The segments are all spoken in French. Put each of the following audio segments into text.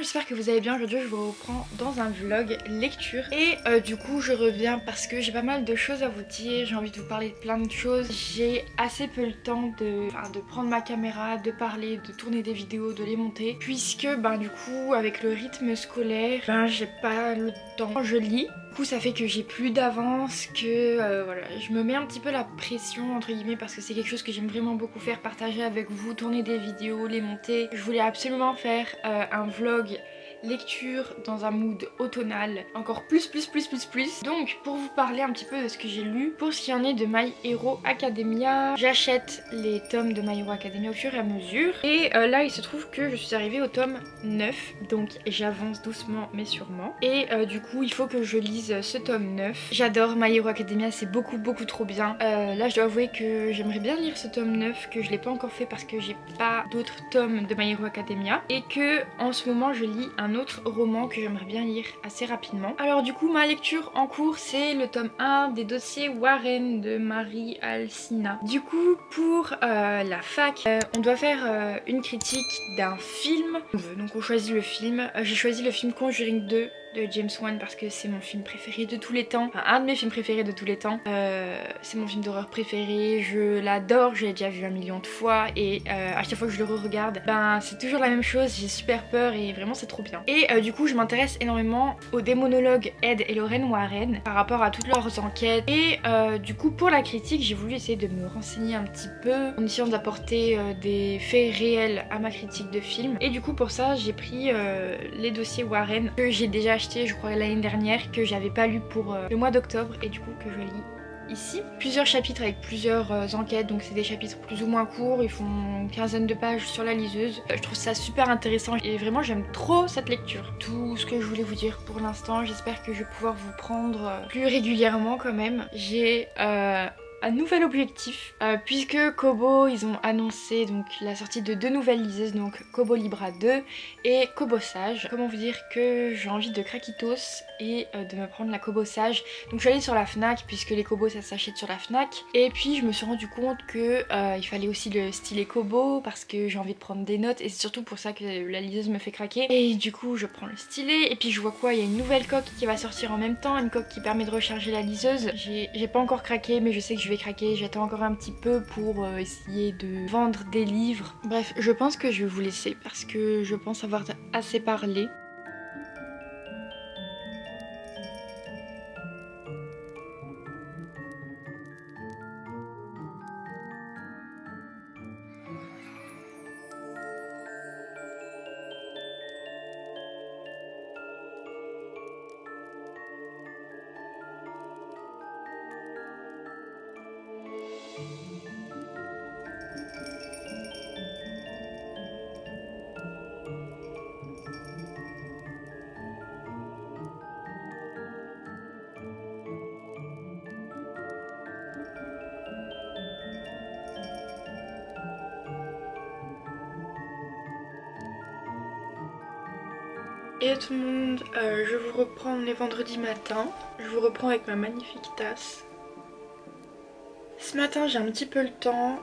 J'espère que vous allez bien. Aujourd'hui je vous reprends dans un vlog lecture et du coup je reviens parce que j'ai pas mal de choses à vous dire. J'ai envie de vous parler de plein de choses. J'ai assez peu le temps de prendre ma caméra, de parler, de tourner des vidéos, de les monter, puisque du coup avec le rythme scolaire j'ai pas le temps. Je lis, du coup ça fait que j'ai plus d'avance, que voilà, je me mets un petit peu la pression entre guillemets parce que c'est quelque chose que j'aime vraiment beaucoup faire, partager avec vous, tourner des vidéos, les monter. Je voulais absolument faire un vlog lecture dans un mood automnal, encore plus. Donc pour vous parler un petit peu de ce que j'ai lu, pour ce qui en est de My Hero Academia, j'achète les tomes de My Hero Academia au fur et à mesure, et là il se trouve que je suis arrivée au tome 9, donc j'avance doucement mais sûrement, et du coup il faut que je lise ce tome 9. J'adore My Hero Academia, c'est beaucoup trop bien. Là je dois avouer que j'aimerais bien lire ce tome 9, que je l'ai pas encore fait parce que j'ai pas d'autres tomes de My Hero Academia, et que en ce moment je lis un autre roman que j'aimerais bien lire assez rapidement. Alors du coup ma lecture en cours c'est le tome 1 des dossiers Warren de Marie Alsina. Du coup pour la fac on doit faire une critique d'un film, donc on choisit le film. J'ai choisi le film Conjuring 2 de James Wan parce que c'est mon film préféré de tous les temps, enfin un de mes films préférés de tous les temps. C'est mon film d'horreur préféré, je l'adore, je l'ai déjà vu 1 million de fois, et à chaque fois que je le re-regarde, c'est toujours la même chose, j'ai super peur et vraiment c'est trop bien. Et du coup je m'intéresse énormément aux démonologues Ed et Lorraine Warren par rapport à toutes leurs enquêtes, et du coup pour la critique j'ai voulu essayer de me renseigner un petit peu en essayant d'apporter des faits réels à ma critique de film, et du coup pour ça j'ai pris les dossiers Warren que j'ai déjà acheté je crois l'année dernière, que j'avais pas lu pour le mois d'octobre, et du coup que je lis ici. Plusieurs chapitres avec plusieurs enquêtes, donc c'est des chapitres plus ou moins courts, ils font une quinzaine de pages sur la liseuse. Je trouve ça super intéressant et vraiment j'aime trop cette lecture. Tout ce que je voulais vous dire pour l'instant, j'espère que je vais pouvoir vous prendre plus régulièrement quand même. J'ai un nouvel objectif, puisque Kobo ils ont annoncé donc la sortie de 2 nouvelles liseuses, donc Kobo Libra 2 et Kobo Sage. Comment vous dire que j'ai envie de Craquitos et de me prendre la Kobo Sage. Donc je suis allée sur la Fnac, puisque les Kobo ça s'achète sur la Fnac, et puis je me suis rendu compte que il fallait aussi le stylet Kobo parce que j'ai envie de prendre des notes, et c'est surtout pour ça que la liseuse me fait craquer. Et du coup je prends le stylet, et puis je vois quoi, il y a une nouvelle coque qui va sortir en même temps, une coque qui permet de recharger la liseuse. J'ai pas encore craqué, mais je sais que je vais craquer, j'attends encore un petit peu pour essayer de vendre des livres. Bref, je pense que je vais vous laisser parce que je pense avoir assez parlé. Et tout le monde, je vous reprends les vendredis matins. Je vous reprends avec ma magnifique tasse. Ce matin j'ai un petit peu le temps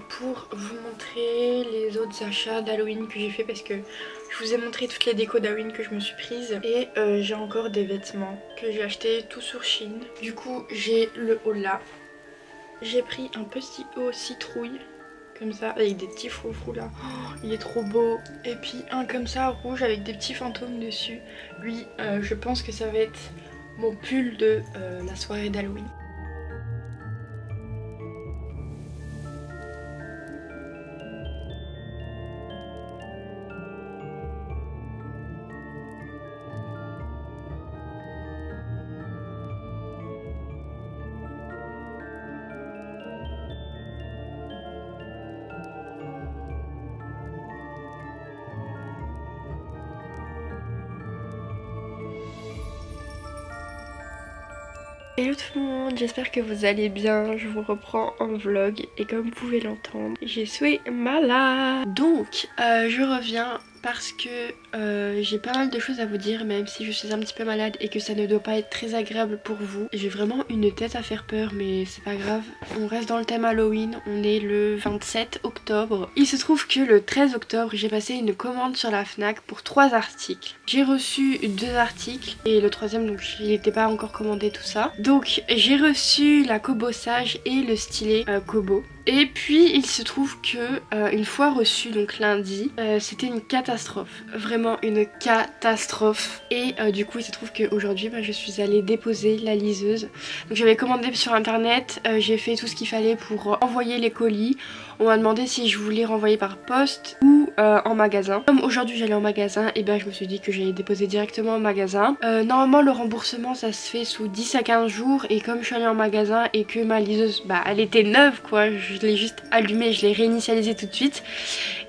pour vous montrer les autres achats d'Halloween que j'ai fait, parce que je vous ai montré toutes les décos d'Halloween que je me suis prise, et j'ai encore des vêtements que j'ai acheté tout sur Shein. Du coup j'ai le haut là. J'ai pris un petit haut citrouille comme ça avec des petits froufrous là, oh, il est trop beau. Et puis un comme ça rouge avec des petits fantômes dessus. Lui je pense que ça va être mon pull de la soirée d'Halloween. Hello tout le monde, j'espère que vous allez bien. Je vous reprends en vlog et comme vous pouvez l'entendre, je suis malade. Donc je reviens parce que j'ai pas mal de choses à vous dire, même si je suis un petit peu malade et que ça ne doit pas être très agréable pour vous. J'ai vraiment une tête à faire peur, mais c'est pas grave. On reste dans le thème Halloween, on est le 27 octobre. Il se trouve que le 13 octobre, j'ai passé une commande sur la Fnac pour 3 articles. J'ai reçu 2 articles et le troisième, donc il n'était pas encore commandé tout ça. Donc j'ai reçu la Kobo Sage et le stylet Kobo. Et puis il se trouve que une fois reçu donc lundi, c'était une catastrophe, vraiment une catastrophe. Et du coup il se trouve qu'aujourd'hui je suis allée déposer la liseuse. Donc j'avais commandé sur internet, j'ai fait tout ce qu'il fallait pour envoyer les colis. On m'a demandé si je voulais renvoyer par poste ou en magasin. Comme aujourd'hui j'allais en magasin, et ben je me suis dit que j'allais déposer directement en magasin. Normalement le remboursement ça se fait sous 10 à 15 jours, et comme je suis allée en magasin et que ma liseuse elle était neuve quoi, je l'ai juste allumée, je l'ai réinitialisée tout de suite,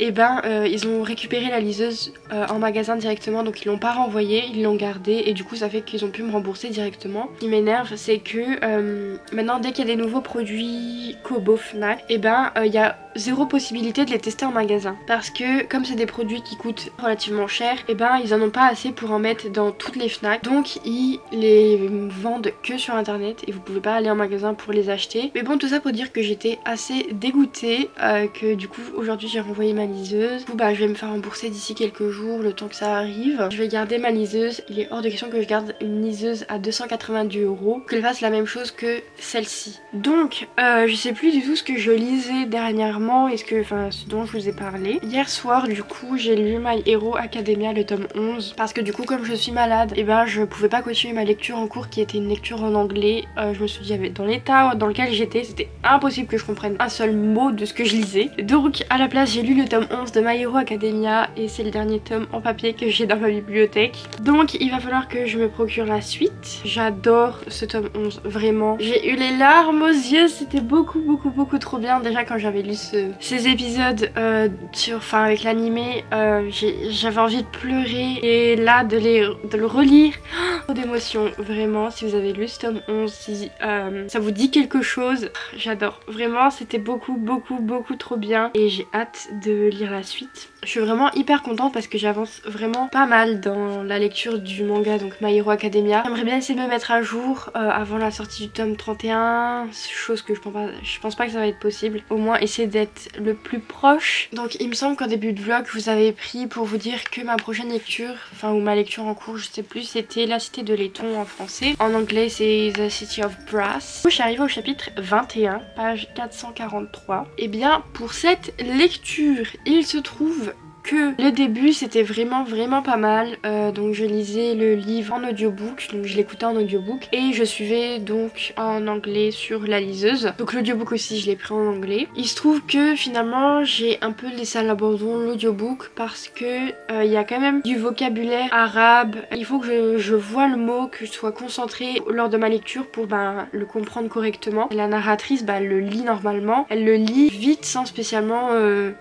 et ben ils ont récupéré la liseuse en magasin directement, donc ils l'ont pas renvoyée, ils l'ont gardée, et du coup ça fait qu'ils ont pu me rembourser directement. Ce qui m'énerve c'est que maintenant dès qu'il y a des nouveaux produits Kobo Fnac, et ben il y a zéro possibilité de les tester en magasin, parce que comme c'est des produits qui coûtent relativement cher, et ben ils en ont pas assez pour en mettre dans toutes les Fnac, donc ils les vendent que sur internet et vous pouvez pas aller en magasin pour les acheter. Mais bon, tout ça pour dire que j'étais assez dégoûtée, que du coup aujourd'hui j'ai renvoyé ma liseuse. Du coup je vais me faire rembourser d'ici quelques jours, le temps que ça arrive. Je vais garder ma liseuse, il est hors de question que je garde une liseuse à 290 €, qu'elle fasse la même chose que celle-ci. Donc je sais plus du tout ce que je lisais dernièrement, ce dont je vous ai parlé. Hier soir du coup j'ai lu My Hero Academia le tome 11, parce que du coup comme je suis malade, et ben je pouvais pas continuer ma lecture en cours qui était une lecture en anglais. Je me suis dit dans l'état dans lequel j'étais, c'était impossible que je comprenne un seul mot de ce que je lisais. Donc à la place j'ai lu le tome 11 de My Hero Academia, et c'est le dernier tome en papier que j'ai dans ma bibliothèque. Donc il va falloir que je me procure la suite. J'adore ce tome 11, vraiment. J'ai eu les larmes aux yeux, c'était beaucoup trop bien. Déjà quand j'avais lu ces épisodes avec l'animé, j'avais envie de pleurer, et là de le relire, trop d'émotions, vraiment. Si vous avez lu ce tome 11, si ça vous dit quelque chose, j'adore, vraiment c'était beaucoup trop bien, et j'ai hâte de lire la suite. Je suis vraiment hyper contente parce que j'avance vraiment pas mal dans la lecture du manga, donc My Hero Academia. J'aimerais bien essayer de me mettre à jour avant la sortie du tome 31, chose que je pense pas que ça va être possible. Au moins essayer d'être le plus proche. Donc il me semble qu'en début de vlog je vous avais pris pour vous dire que ma prochaine lecture, ou ma lecture en cours, je sais plus, c'était La Cité de Laiton en français. En anglais c'est The City of Brass. Je suis arrivée au chapitre 21, page 443. Et bien pour cette lecture, il se trouve que le début c'était vraiment pas mal, donc je lisais le livre en audiobook, donc je l'écoutais en audiobook, et je suivais donc en anglais sur la liseuse, donc l'audiobook aussi je l'ai pris en anglais. Il se trouve que finalement j'ai un peu laissé à l'abandon l'audiobook parce que il y a quand même du vocabulaire arabe, il faut que je vois le mot, que je sois concentrée lors de ma lecture pour le comprendre correctement. La narratrice elle le lit normalement, elle le lit vite sans spécialement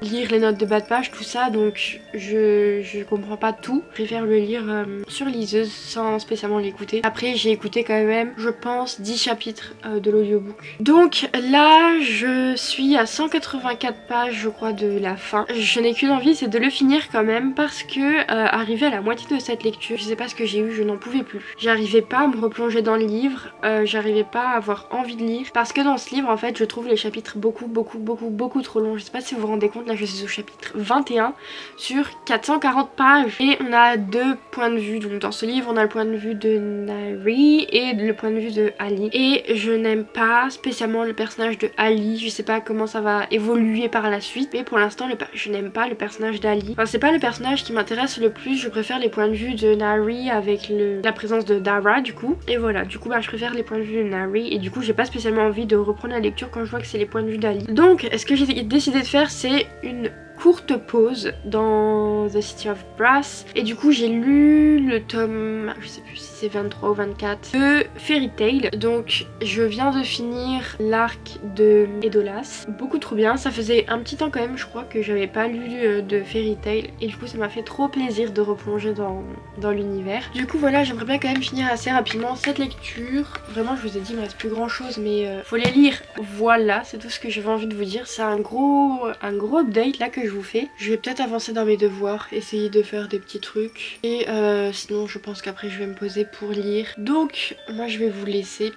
lire les notes de bas de page, tout ça, donc je comprends pas tout. Je préfère le lire sur liseuse sans spécialement l'écouter. Après j'ai écouté quand même je pense 10 chapitres de l'audiobook. Donc là je suis à 184 pages je crois de la fin. Je n'ai qu'une envie, c'est de le finir quand même, parce que arrivé à la moitié de cette lecture, je sais pas ce que j'ai eu, je n'en pouvais plus. J'arrivais pas à me replonger dans le livre, j'arrivais pas à avoir envie de lire, parce que dans ce livre en fait je trouve les chapitres beaucoup trop longs. Je sais pas si vous vous rendez compte, là je suis au chapitre 21 sur 440 pages, et on a 2 points de vue. Donc dans ce livre on a le point de vue de Nari et le point de vue de Ali, et je n'aime pas spécialement le personnage de Ali. Je sais pas comment ça va évoluer par la suite, mais pour l'instant je n'aime pas le personnage d'Ali. Enfin c'est pas le personnage qui m'intéresse le plus, je préfère les points de vue de Nari avec la présence de Dara du coup, et voilà, du coup je préfère les points de vue de Nari, et du coup j'ai pas spécialement envie de reprendre la lecture quand je vois que c'est les points de vue d'Ali. Donc ce que j'ai décidé de faire, c'est une courte pause dans The City of Brass, et du coup j'ai lu le tome, je sais plus si c'est 23 ou 24 de Fairy Tail. Donc je viens de finir l'arc de Edolas, beaucoup trop bien. Ça faisait un petit temps quand même je crois que j'avais pas lu de Fairy Tail, et du coup ça m'a fait trop plaisir de replonger dans l'univers. Du coup voilà, j'aimerais bien quand même finir assez rapidement cette lecture. Vraiment je vous ai dit il me reste plus grand chose, mais faut les lire. Voilà, c'est tout ce que j'avais envie de vous dire. C'est un gros update là que je vous fais. Je vais peut-être avancer dans mes devoirs, essayer de faire des petits trucs. Et sinon je pense qu'après je vais me poser pour lire. Donc moi je vais vous laisser.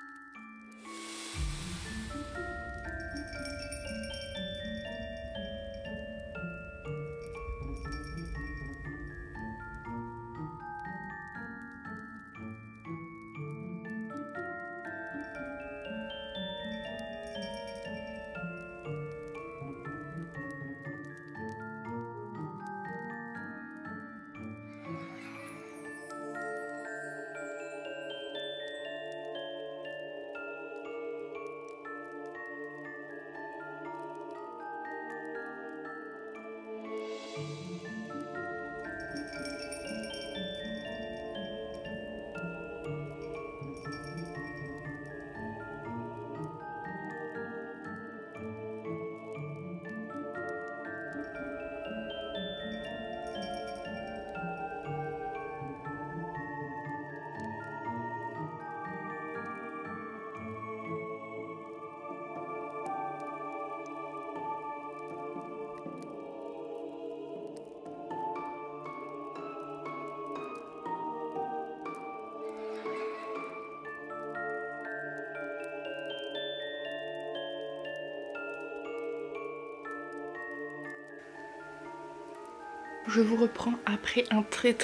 Je vous reprends après un très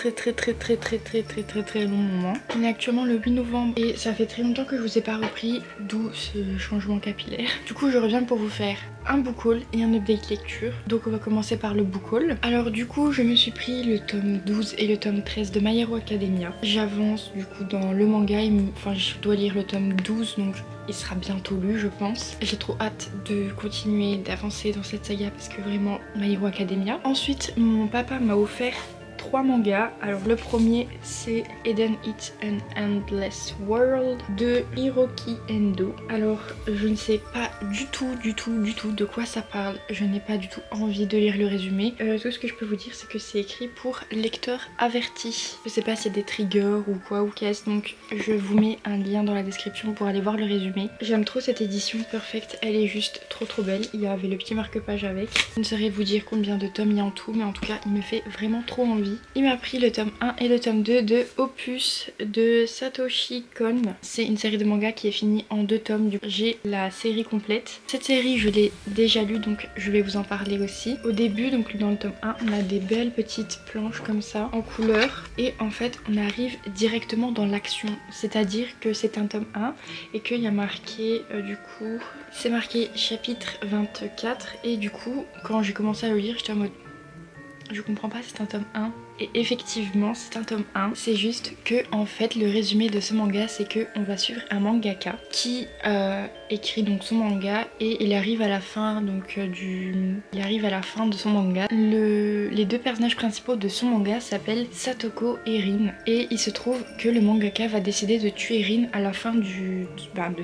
long moment. On est actuellement le 8 novembre et ça fait très longtemps que je vous ai pas repris, d'où ce changement capillaire. Du coup je reviens pour vous faire un book haul et un update lecture. Donc on va commencer par le book haul. Alors du coup je me suis pris le tome 12 et le tome 13 de My Hero Academia. J'avance du coup dans le manga, enfin je dois lire le tome 12 donc il sera bientôt lu je pense. J'ai trop hâte de continuer d'avancer dans cette saga parce que vraiment My Hero Academia. Ensuite mon papa m'a offert 3 mangas. Alors le premier c'est Eden It's an Endless World de Hiroki Endo. Alors je ne sais pas du tout de quoi ça parle. Je n'ai pas du tout envie de lire le résumé. Tout ce que je peux vous dire c'est que c'est écrit pour lecteurs avertis. Je sais pas s'il y a des triggers ou quoi ou qu'est-ce, donc je vous mets un lien dans la description pour aller voir le résumé. J'aime trop cette édition Perfect, elle est juste trop belle. Il y avait le petit marque-page avec. Je ne saurais vous dire combien de tomes il y a en tout, mais en tout cas il me fait vraiment trop envie. Il m'a pris le tome 1 et le tome 2 de Opus de Satoshi Kon. C'est une série de mangas qui est finie en 2 tomes. J'ai la série complète. Cette série je l'ai déjà lue donc je vais vous en parler aussi. Au début donc dans le tome 1 on a des belles petites planches comme ça en couleur et en fait on arrive directement dans l'action. C'est-à-dire que c'est un tome 1 et qu'il y a marqué du coup c'est marqué chapitre 24 et du coup quand j'ai commencé à le lire j'étais en mode je comprends pas, c'est un tome 1. Et effectivement c'est un tome 1. C'est juste que en fait le résumé de ce manga c'est que on va suivre un mangaka qui écrit donc son manga et il arrive à la fin donc il arrive à la fin de son manga. Les 2 personnages principaux de son manga s'appellent Satoko et Rin et il se trouve que le mangaka va décider de tuer Rin à la fin de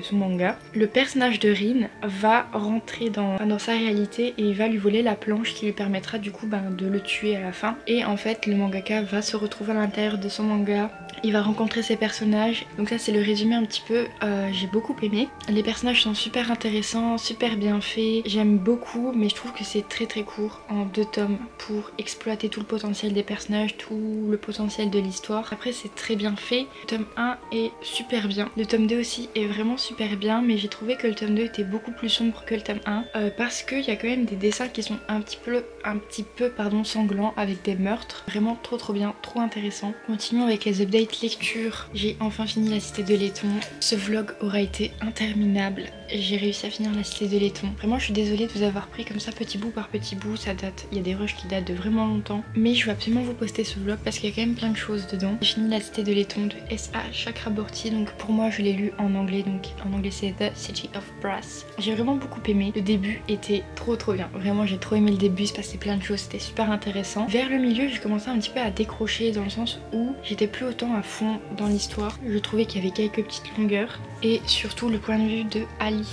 son manga. Le personnage de Rin va rentrer dans sa réalité et il va lui voler la planche qui lui permettra du coup de le tuer à la fin. Et en fait le mangaka va se retrouver à l'intérieur de son manga, il va rencontrer ses personnages. Donc ça c'est le résumé un petit peu, j'ai beaucoup aimé. Les personnages sont super intéressants, super bien faits, j'aime beaucoup mais je trouve que c'est très court en 2 tomes pour exploiter tout le potentiel des personnages, tout le potentiel de l'histoire. Après c'est très bien fait, le tome 1 est super bien, le tome 2 aussi est vraiment super bien mais j'ai trouvé que le tome 2 était beaucoup plus sombre que le tome 1 parce qu'il y a quand même des dessins qui sont un petit peu sanglants avec des meurtres. Vraiment trop bien, trop intéressant. Continuons avec les updates lecture. J'ai enfin fini La Cité de Laiton. Ce vlog aura été interminable. J'ai réussi à finir La Cité de Laiton. Vraiment je suis désolée de vous avoir pris comme ça petit bout par petit bout. Ça date, il y a des rushs qui datent de vraiment longtemps. Mais je vais absolument vous poster ce vlog parce qu'il y a quand même plein de choses dedans. J'ai fini La Cité de Laiton de S.A. Chakraborty. Donc pour moi je l'ai lu en anglais. Donc en anglais c'est The City of Brass. J'ai vraiment beaucoup aimé. Le début était trop bien. Vraiment j'ai trop aimé le début. Il se passait plein de choses. C'était super intéressant. Vers le milieu j'ai commencé un petit peu à décrocher dans le sens où j'étais plus autant à fond dans l'histoire. Je trouvais qu'il y avait quelques petites longueurs. et surtout le point de vue de Ali.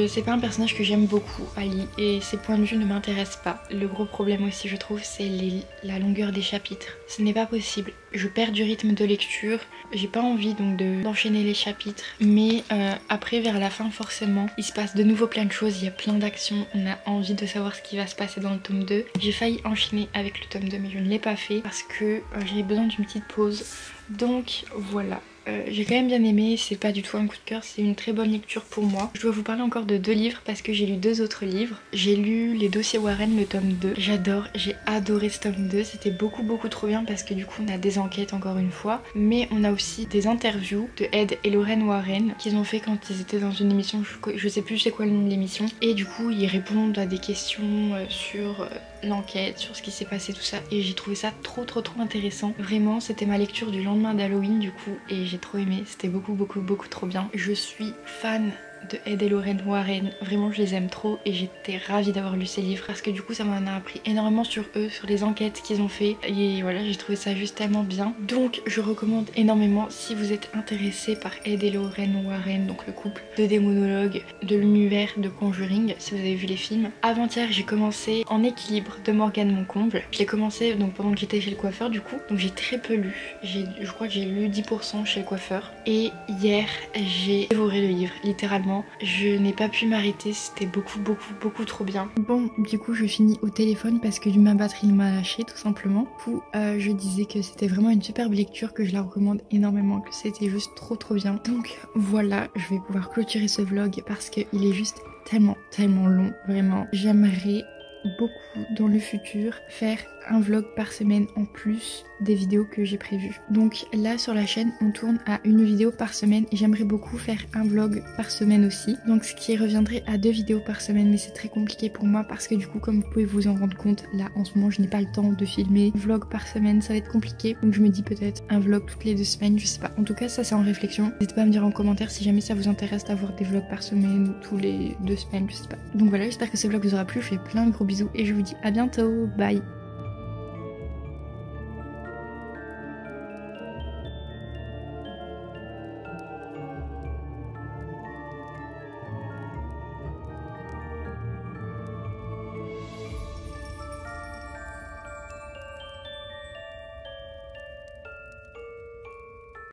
C'est pas un personnage que j'aime beaucoup, Ali, et ses points de vue ne m'intéressent pas. Le gros problème aussi je trouve c'est la longueur des chapitres. Ce n'est pas possible. Je perds du rythme de lecture, j'ai pas envie donc d'enchaîner les chapitres, mais après vers la fin forcément il se passe de nouveau plein de choses, il y a plein d'actions, on a envie de savoir ce qui va se passer dans le tome 2. J'ai failli enchaîner avec le tome 2 mais je ne l'ai pas fait parce que j'avais besoin d'une petite pause, donc voilà. J'ai quand même bien aimé, c'est pas du tout un coup de cœur, c'est une très bonne lecture pour moi. Je dois vous parler encore de 2 livres parce que j'ai lu 2 autres livres. J'ai lu Les Dossiers Warren, le tome 2. J'adore, j'ai adoré ce tome 2, c'était beaucoup trop bien parce que du coup on a des enquêtes encore une fois, mais on a aussi des interviews de Ed et Lorraine Warren qu'ils ont fait quand ils étaient dans une émission, je sais plus c'est quoi le nom de l'émission, et du coup ils répondent à des questions sur l'enquête, sur ce qui s'est passé, tout ça, et j'ai trouvé ça trop intéressant. Vraiment c'était ma lecture du lendemain d'Halloween du coup, et j'ai trop aimé, c'était beaucoup trop bien. Je suis fan de Ed et Lorraine Warren, vraiment je les aime trop et j'étais ravie d'avoir lu ces livres parce que du coup ça m'en a appris énormément sur eux, sur les enquêtes qu'ils ont fait, et voilà, j'ai trouvé ça juste tellement bien. Donc je recommande énormément si vous êtes intéressé par Ed et Lorraine Warren, donc le couple de démonologues de l'univers de Conjuring, si vous avez vu les films. Avant-hier j'ai commencé En équilibre de Morgane Moncomble. J'ai commencé donc pendant que j'étais chez le coiffeur du coup, donc j'ai très peu lu, je crois que j'ai lu 10% chez le coiffeur, et hier j'ai dévoré le livre littéralement. Je n'ai pas pu m'arrêter, c'était beaucoup trop bien. Bon, du coup je finis au téléphone parce que ma batterie m'a lâché tout simplement. Du coup je disais que c'était vraiment une superbe lecture, que je la recommande énormément, que c'était juste trop bien. Donc voilà, je vais pouvoir clôturer ce vlog parce qu'il est juste tellement long, vraiment. J'aimerais beaucoup dans le futur faire un vlog par semaine en plus des vidéos que j'ai prévues. Donc là sur la chaîne on tourne à une vidéo par semaine et j'aimerais beaucoup faire un vlog par semaine aussi, donc ce qui reviendrait à 2 vidéos par semaine, mais c'est très compliqué pour moi parce que du coup comme vous pouvez vous en rendre compte, là en ce moment je n'ai pas le temps de filmer vlog par semaine, ça va être compliqué, donc je me dis peut-être un vlog toutes les 2 semaines, je sais pas. En tout cas ça c'est en réflexion, n'hésitez pas à me dire en commentaire si jamais ça vous intéresse d'avoir des vlogs par semaine ou tous les 2 semaines, je sais pas. Donc voilà, j'espère que ce vlog vous aura plu, je vous fais plein de gros bisous et je vous dis à bientôt, bye.